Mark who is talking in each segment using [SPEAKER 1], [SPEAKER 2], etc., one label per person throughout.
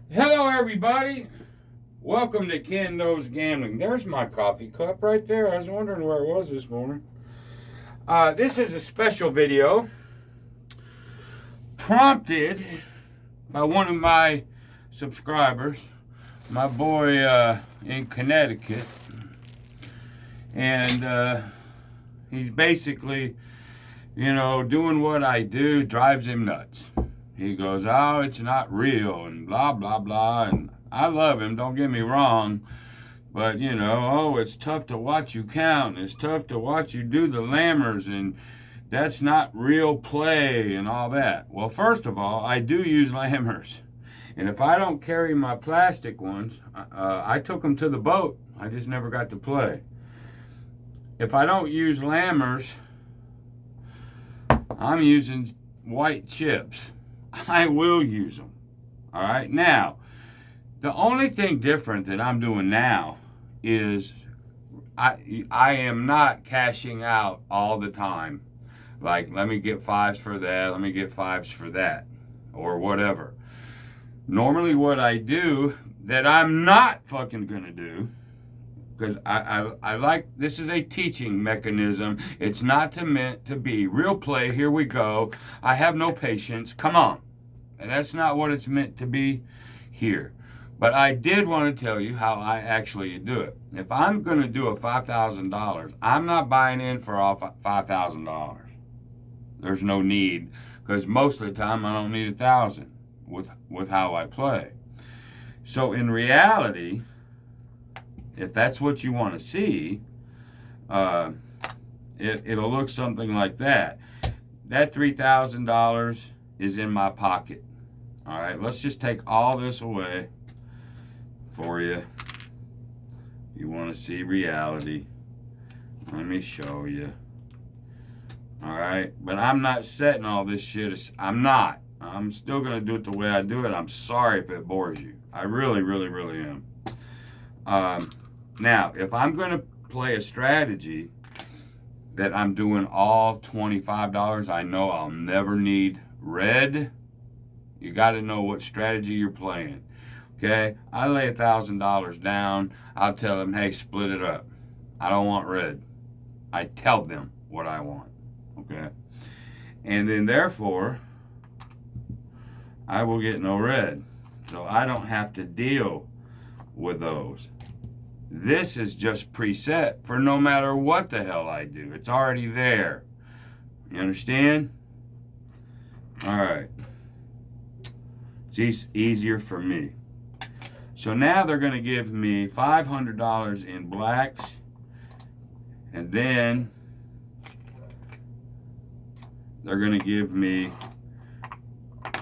[SPEAKER 1] Hello, everybody. Welcome to Ken Knows Gambling. There's my coffee cup right there. I was wondering where it was this morning. This is a special video prompted by one of my subscribers, my boy in Connecticut. And he's basically, doing what I do drives him nuts. He goes, oh, it's not real, and blah, blah, blah. And I love him, don't get me wrong. But, it's tough to watch you count. It's tough to watch you do the lammers, and that's not real play and all that. Well, first of all, I do use lammers. And if I don't carry my plastic ones, I took them to the boat. I just never got to play. If I don't use lammers, I'm using white chips. I will use them. All right. Now, the only thing different that I'm doing now is I am not cashing out all the time. Like, let me get fives for that. Let me get fives for that, or whatever. Normally, what I do that I'm not fucking gonna do, because I like, this is a teaching mechanism. It's not meant to be real play. Here we go. I have no patience. Come on. And that's not what it's meant to be here. But I did want to tell you how I actually do it. If I'm going to do a $5,000, I'm not buying in for all $5,000. There's no need, because most of the time I don't need $1,000 with how I play. So in reality, if that's what you want to see, it'll look something like that. That $3,000 is in my pocket. All right, let's just take all this away for you. If you want to see reality, let me show you. All right, but I'm not setting all this shit. I'm not. I'm still going to do it the way I do it. I'm sorry if it bores you. I really, really, really am. Now, if I'm going to play a strategy that I'm doing all $25, I know I'll never need red. You got to know what strategy you're playing. Okay? I lay $1,000 down. I'll tell them, hey, split it up. I don't want red. I tell them what I want. Okay? And then, therefore, I will get no red. So I don't have to deal with those. This is just preset for no matter what the hell I do. It's already there. You understand? All right. It's easier for me. So now they're going to give me $500 in blacks, and then they're going to give me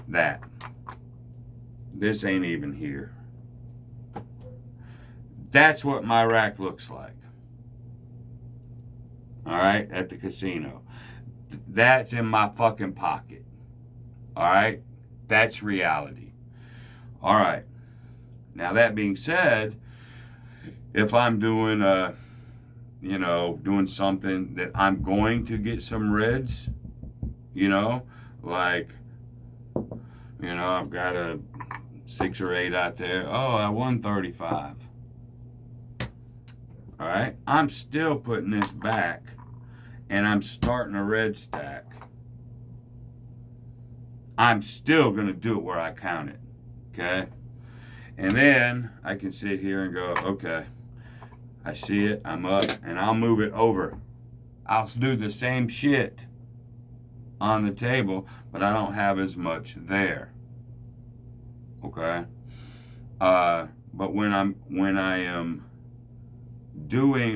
[SPEAKER 1] that. This ain't even here. That's what my rack looks like. All right, at the casino. That's in my fucking pocket. All right, that's reality. All right. Now, that being said, if I'm doing, doing something that I'm going to get some reds, like, I've got a 6 or 8 out there. Oh, I won 35. All right. I'm still putting this back, and I'm starting a red stack. I'm still going to do it where I count it. Okay. And then I can sit here and go, okay, I see it, I'm up, and I'll move it over. I'll do the same shit on the table, but I don't have as much there. Okay? But when I'm doing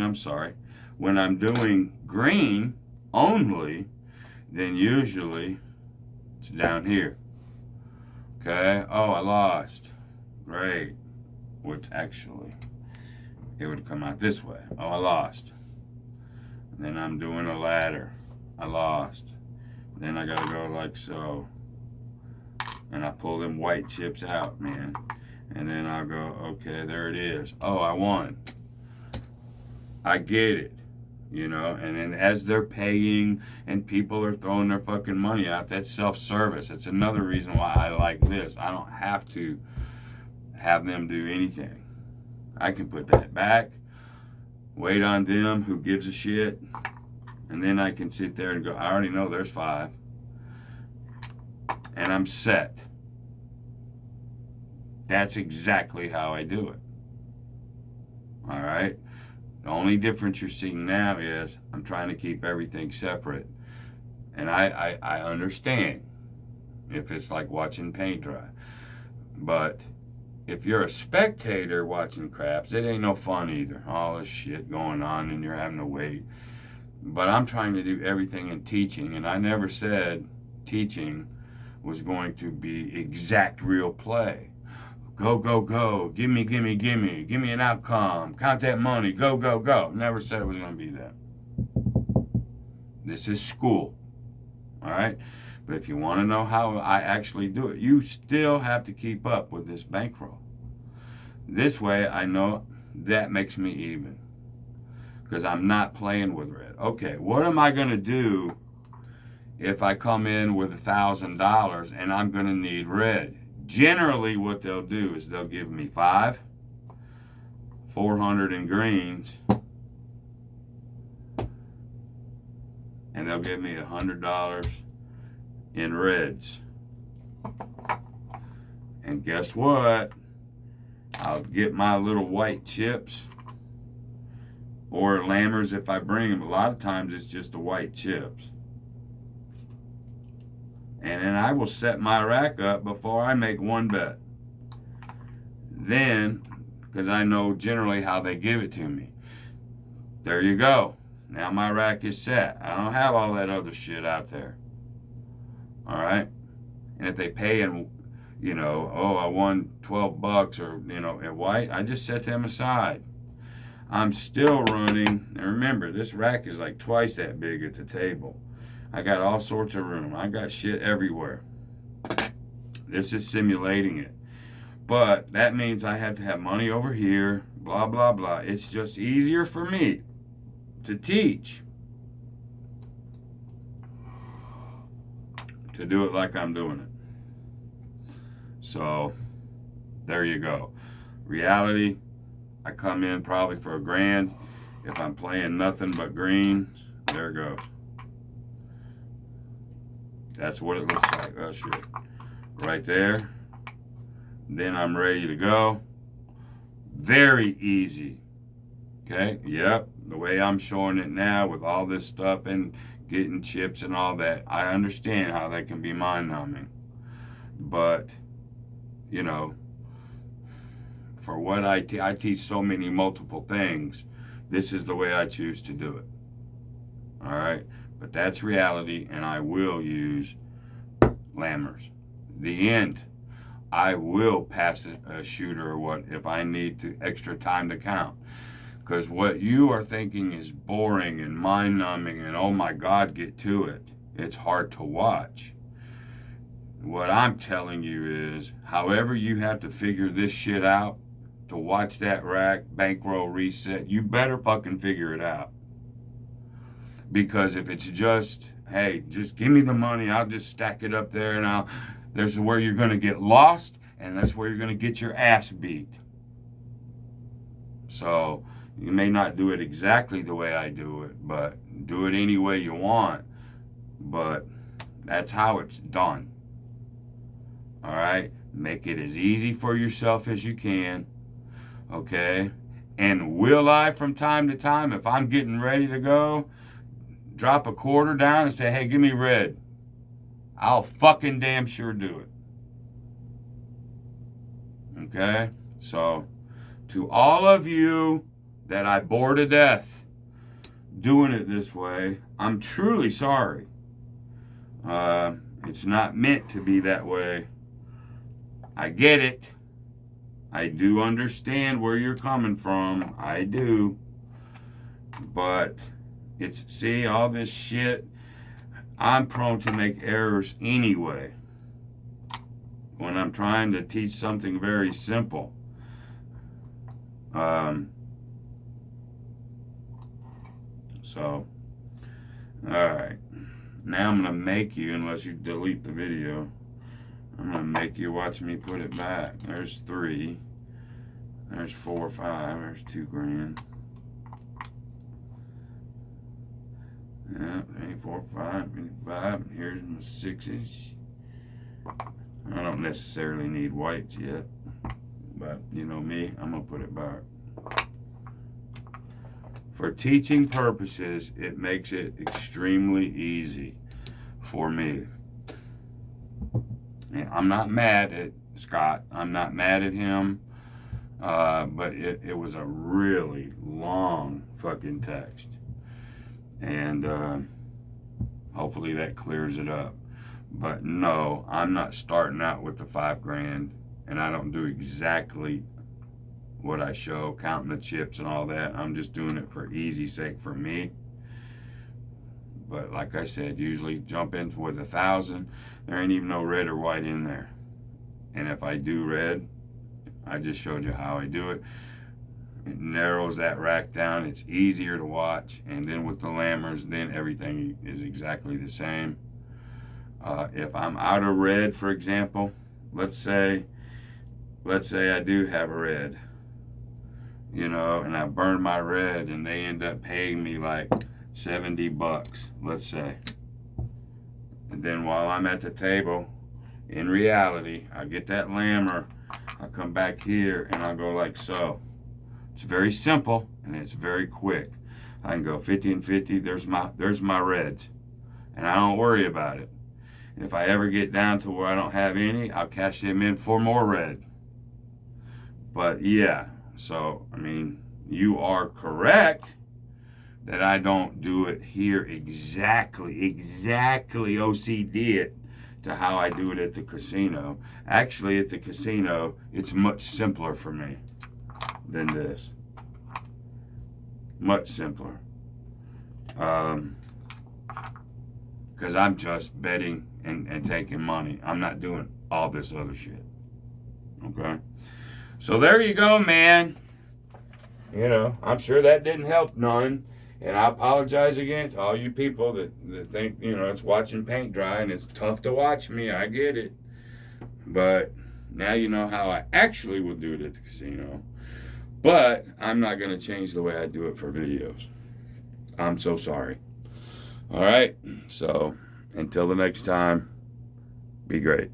[SPEAKER 1] green only, then usually it's down here. Okay? Oh, I lost. Great. Which actually, it would come out this way. Oh, I lost. And then I'm doing a ladder. I lost. Then I gotta go like so. And I pull them white chips out, man. And then I'll go, okay, there it is. Oh, I won. I get it. And then as they're paying and people are throwing their fucking money out, that's self-service. It's another reason why I like this. I don't have to have them do anything. I can put that back, wait on them, who gives a shit, and then I can sit there and go, I already know there's 5. And I'm set. That's exactly how I do it. All right? The only difference you're seeing now is I'm trying to keep everything separate. And I understand if it's like watching paint dry. But if you're a spectator watching craps, it ain't no fun either. All this shit going on and you're having to wait. But I'm trying to do everything in teaching, and I never said teaching was going to be exact real play. Go, go, go. Give me, give me, give me. Give me an outcome. Count that money. Go, go, go. Never said it was going to be that. This is school. All right? But if you want to know how I actually do it, you still have to keep up with this bankroll. This way, I know that makes me even. Because I'm not playing with red. Okay, what am I going to do if I come in with $1,000 and I'm going to need red? Generally, what they'll do is they'll give me 5, 400 in greens, and they'll give me $100 in reds. And guess what? I'll get my little white chips or lammers if I bring them. A lot of times it's just the white chips. And then I will set my rack up before I make one bet. Then, because I know generally how they give it to me. There you go. Now my rack is set. I don't have all that other shit out there. All right? And if they pay in, you know, oh, I won $12 or, you know, at white, I just set them aside. I'm still running, and remember, this rack is like twice that big at the table. I got all sorts of room. I got shit everywhere. This is simulating it. But that means I have to have money over here, blah, blah, blah. It's just easier for me to teach, to do it like I'm doing it. So, there you go. Reality, I come in probably for $1,000. If I'm playing nothing but greens, there it goes. That's what it looks like. Oh, shit. Right there. Then I'm ready to go. Very easy. Okay? Yep. The way I'm showing it now with all this stuff and getting chips and all that, I understand how that can be mind-numbing. But, you know, for what I teach so many multiple things, this is the way I choose to do it. All right? But that's reality, and I will use lammers. The end. I will pass a shooter or what if I need to extra time to count. Because what you are thinking is boring and mind-numbing and, oh my God, get to it. It's hard to watch. What I'm telling you is, however you have to figure this shit out to watch that rack, bankroll reset, you better fucking figure it out. Because if it's just, hey, just give me the money, I'll just stack it up there, and there's where you're going to get lost, and that's where you're going to get your ass beat. So you may not do it exactly the way I do it, but do it any way you want. But that's how it's done. All right? Make it as easy for yourself as you can. Okay? And will I, from time to time, if I'm getting ready to go, drop a quarter down and say, hey, give me red? I'll fucking damn sure do it. Okay? So, to all of you that I bore to death doing it this way, I'm truly sorry. It's not meant to be that way. I get it. I do understand where you're coming from. I do. But it's, see, all this shit, I'm prone to make errors anyway when I'm trying to teach something very simple. So, alright. Now I'm going to make you, unless you delete the video, I'm going to make you watch me put it back. There's 3. There's 4 or 5. There's $2,000. Yeah, 4, 5, 5. Here's my 6s. I don't necessarily need whites yet, but you know me, I'm gonna put it back. For teaching purposes, it makes it extremely easy for me. And I'm not mad at Scott. I'm not mad at him. But it was a really long fucking text. And hopefully that clears it up. But no, I'm not starting out with the $5,000, and I don't do exactly what I show, counting the chips and all that. I'm just doing it for easy sake for me. But like I said, usually jump into with 1,000. There ain't even no red or white in there. And if I do red, I just showed you how I do it. It narrows that rack down. It's easier to watch. And then with the lammers, then everything is exactly the same. If I'm out of red, for example, let's say I do have a red, and I burn my red, and they end up paying me like $70, let's say. And then while I'm at the table, in reality, I get that lammer, I come back here, and I go like so. It's very simple, and it's very quick. I can go 50 and 50, there's my reds, and I don't worry about it. And if I ever get down to where I don't have any, I'll cash them in for more red. But yeah, so, I mean, you are correct that I don't do it here exactly OCD it to how I do it at the casino. Actually, at the casino, it's much simpler for me than this. Much simpler. Because I'm just betting and taking money. I'm not doing all this other shit. Okay? So there you go, man. I'm sure that didn't help none. And I apologize again to all you people that think, it's watching paint dry and it's tough to watch me. I get it. But now you know how I actually would do it at the casino. But I'm not going to change the way I do it for videos. I'm so sorry. All right. So until the next time, be great.